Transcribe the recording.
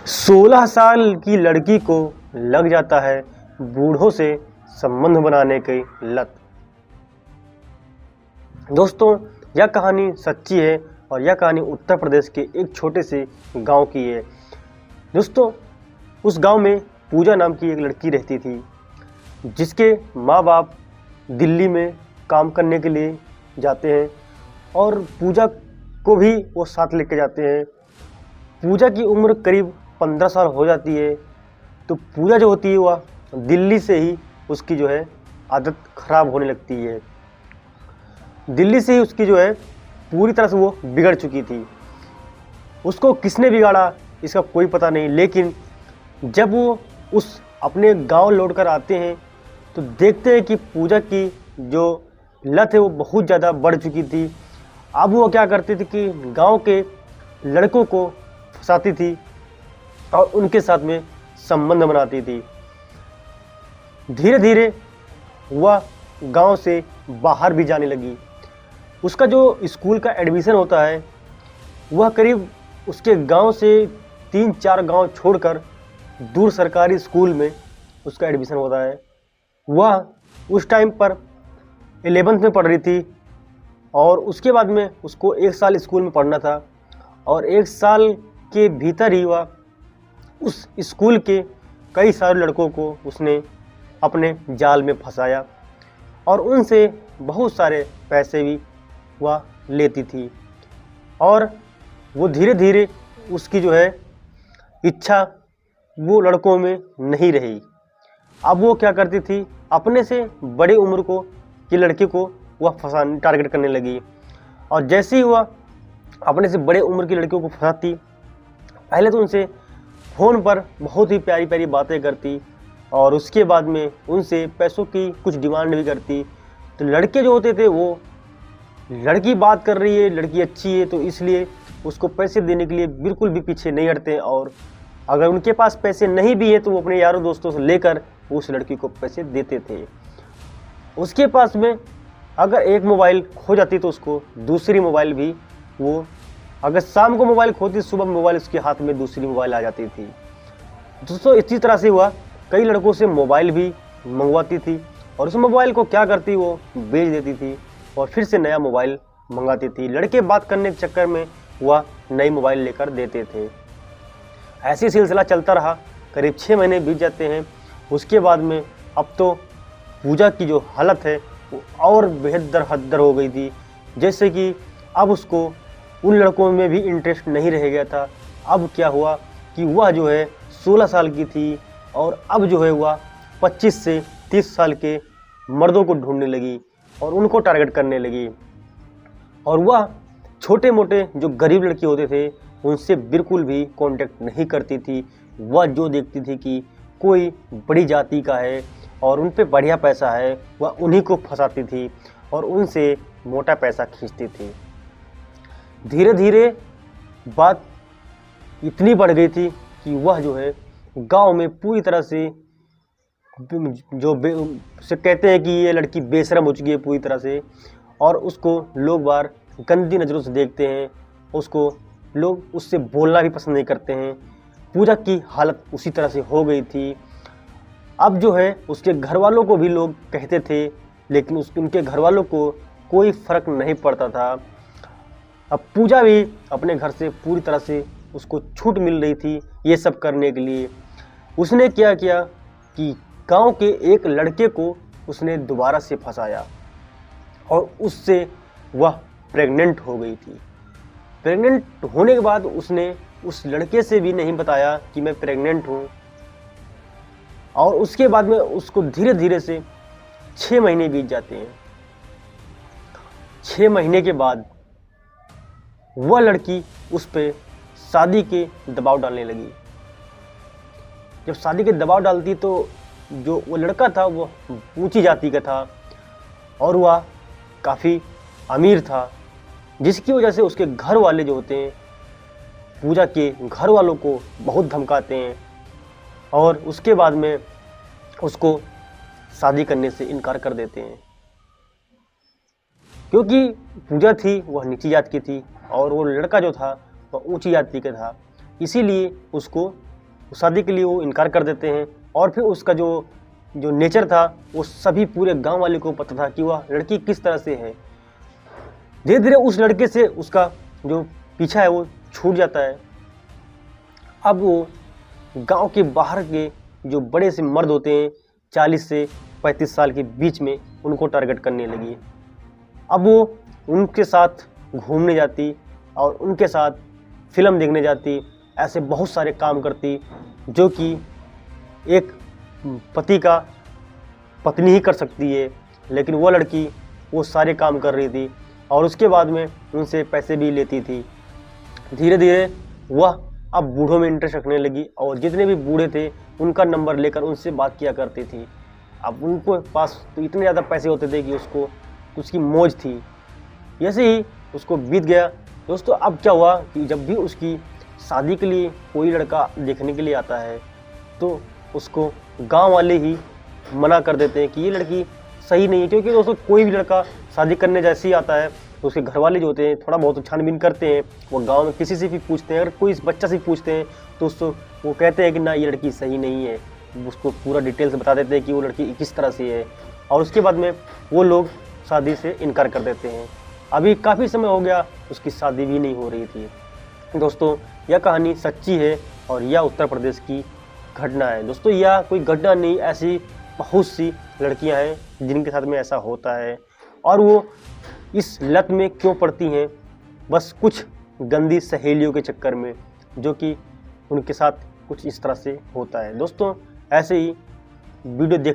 16 साल की लड़की को लग जाता है बूढ़ों से संबंध बनाने की लत। दोस्तों, यह कहानी सच्ची है और यह कहानी उत्तर प्रदेश के एक छोटे से गांव की है। दोस्तों, उस गांव में पूजा नाम की एक लड़की रहती थी, जिसके माँ बाप दिल्ली में काम करने के लिए जाते हैं और पूजा को भी वो साथ लेके जाते हैं। पूजा की उम्र करीब 15 साल हो जाती है, तो पूजा जो होती है वह दिल्ली से ही उसकी जो है आदत खराब होने लगती है। दिल्ली से ही उसकी जो है पूरी तरह से वो बिगड़ चुकी थी। उसको किसने बिगाड़ा इसका कोई पता नहीं, लेकिन जब वो उस अपने गांव लौट कर आते हैं तो देखते हैं कि पूजा की जो लत है वो बहुत ज़्यादा बढ़ चुकी थी। अब वो क्या करती थी कि गांव के लड़कों को फंसाती थी और उनके साथ में संबंध बनाती थी। धीरे धीरे वह गांव से बाहर भी जाने लगी। उसका जो स्कूल का एडमिशन होता है वह करीब उसके गांव से 3-4 गांव छोड़कर दूर सरकारी स्कूल में उसका एडमिशन होता है। वह उस टाइम पर 11th में पढ़ रही थी और उसके बाद में उसको 1 साल स्कूल में पढ़ना था और 1 साल के भीतर ही वह उस स्कूल के कई सारे लड़कों को उसने अपने जाल में फंसाया और उनसे बहुत सारे पैसे भी वह लेती थी। और वो धीरे धीरे उसकी जो है इच्छा वो लड़कों में नहीं रही। अब वो क्या करती थी, अपने से बड़ी उम्र की लड़की को वह फंसाने टारगेट करने लगी। और जैसे ही वह अपने से बड़े उम्र की लड़कियों को फंसाती, पहले तो उनसे फ़ोन पर बहुत ही प्यारी प्यारी बातें करती और उसके बाद में उनसे पैसों की कुछ डिमांड भी करती। तो लड़के जो होते थे वो लड़की बात कर रही है, लड़की अच्छी है, तो इसलिए उसको पैसे देने के लिए बिल्कुल भी पीछे नहीं हटते और अगर उनके पास पैसे नहीं भी है तो वो अपने यारों दोस्तों से लेकर उस लड़की को पैसे देते थे। उसके पास में अगर एक मोबाइल खो जाती तो उसको दूसरी मोबाइल भी वो, अगर शाम को मोबाइल खोती सुबह मोबाइल उसके हाथ में दूसरी मोबाइल आ जाती थी। दोस्तों, इसी तरह से हुआ कई लड़कों से मोबाइल भी मंगवाती थी और उस मोबाइल को क्या करती, वो बेच देती थी और फिर से नया मोबाइल मंगाती थी। लड़के बात करने के चक्कर में वह नई मोबाइल लेकर देते थे। ऐसे सिलसिला चलता रहा, करीब 6 महीने बीत जाते हैं। उसके बाद में अब तो पूजा की जो हालत है वो और बेहद हद्दर हो गई थी। जैसे कि अब उसको उन लड़कों में भी इंटरेस्ट नहीं रह गया था। अब क्या हुआ कि वह जो है 16 साल की थी और अब जो है वह 25 से 30 साल के मर्दों को ढूंढने लगी और उनको टारगेट करने लगी। और वह छोटे मोटे जो गरीब लड़के होते थे उनसे बिल्कुल भी कांटेक्ट नहीं करती थी। वह जो देखती थी कि कोई बड़ी जाति का है और उन पे बढ़िया पैसा है, वह उन्हीं को फंसाती थी और उनसे मोटा पैसा खींचती थी। धीरे धीरे बात इतनी बढ़ गई थी कि वह जो है गांव में पूरी तरह से से कहते हैं कि ये लड़की बेशरम हो चुकी है पूरी तरह से और उसको लोग बार गंदी नज़रों से देखते हैं। उसको लोग उससे बोलना भी पसंद नहीं करते हैं। पूजा की हालत उसी तरह से हो गई थी। अब जो है उसके घर वालों को भी लोग कहते थे, लेकिन उनके घर वालों को कोई फ़र्क नहीं पड़ता था। अब पूजा भी अपने घर से पूरी तरह से उसको छूट मिल रही थी ये सब करने के लिए। उसने क्या किया कि गांव के एक लड़के को उसने दोबारा से फंसाया और उससे वह प्रेग्नेंट हो गई थी। प्रेग्नेंट होने के बाद उसने उस लड़के से भी नहीं बताया कि मैं प्रेग्नेंट हूँ। और उसके बाद में उसको धीरे धीरे से 6 महीने बीत जाते हैं। 6 महीने के बाद वह लड़की उस पर शादी के दबाव डालने लगी। जब शादी के दबाव डालती तो जो वो लड़का था वो ऊंची जाति का था और वह काफ़ी अमीर था, जिसकी वजह से उसके घर वाले जो होते हैं पूजा के घर वालों को बहुत धमकाते हैं और उसके बाद में उसको शादी करने से इनकार कर देते हैं। क्योंकि पूजा थी वह नीची जात की थी और वो लड़का जो था वह ऊंची जाति का था, इसीलिए उसको शादी के लिए वो इनकार कर देते हैं। और फिर उसका जो नेचर था वो सभी पूरे गांव वाले को पता था कि वह लड़की किस तरह से है। धीरे धीरे उस लड़के से उसका जो पीछा है वो छूट जाता है। अब वो गांव के बाहर के जो बड़े से मर्द होते हैं 40 से 35 साल के बीच में, उनको टारगेट करने लगी। अब वो उनके साथ घूमने जाती और उनके साथ फिल्म देखने जाती, ऐसे बहुत सारे काम करती जो कि एक पति का पत्नी ही कर सकती है, लेकिन वो लड़की वो सारे काम कर रही थी और उसके बाद में उनसे पैसे भी लेती थी। धीरे धीरे वह अब बूढ़ों में इंटरेस्ट रखने लगी और जितने भी बूढ़े थे उनका नंबर लेकर उनसे बात किया करती थी। अब उनको पास तो इतने ज़्यादा पैसे होते थे कि उसकी मौज थी। जैसे ही उसको बीत गया दोस्तों, अब क्या हुआ कि जब भी उसकी शादी के लिए कोई लड़का देखने के लिए आता है तो उसको गांव वाले ही मना कर देते हैं कि ये लड़की सही नहीं है। क्योंकि दोस्तों कोई भी लड़का शादी करने जैसे ही आता है तो उसके घर वाले जो होते हैं थोड़ा बहुत छानबीन करते हैं। वो गांव में किसी से भी पूछते हैं, अगर कोई इस बच्चा से पूछते हैं तो उसको वो कहते हैं कि ना ये लड़की सही नहीं है। उसको पूरा डिटेल से बता देते हैं कि वो लड़की किस तरह से है और उसके बाद में वो लोग शादी से इनकार कर देते हैं। अभी काफ़ी समय हो गया, उसकी शादी भी नहीं हो रही थी। दोस्तों यह कहानी सच्ची है और यह उत्तर प्रदेश की घटना है। दोस्तों यह कोई घटना नहीं, ऐसी बहुत सी लड़कियां हैं जिनके साथ में ऐसा होता है और वो इस लत में क्यों पड़ती हैं, बस कुछ गंदी सहेलियों के चक्कर में, जो कि उनके साथ कुछ इस तरह से होता है। दोस्तों ऐसे ही वीडियो देख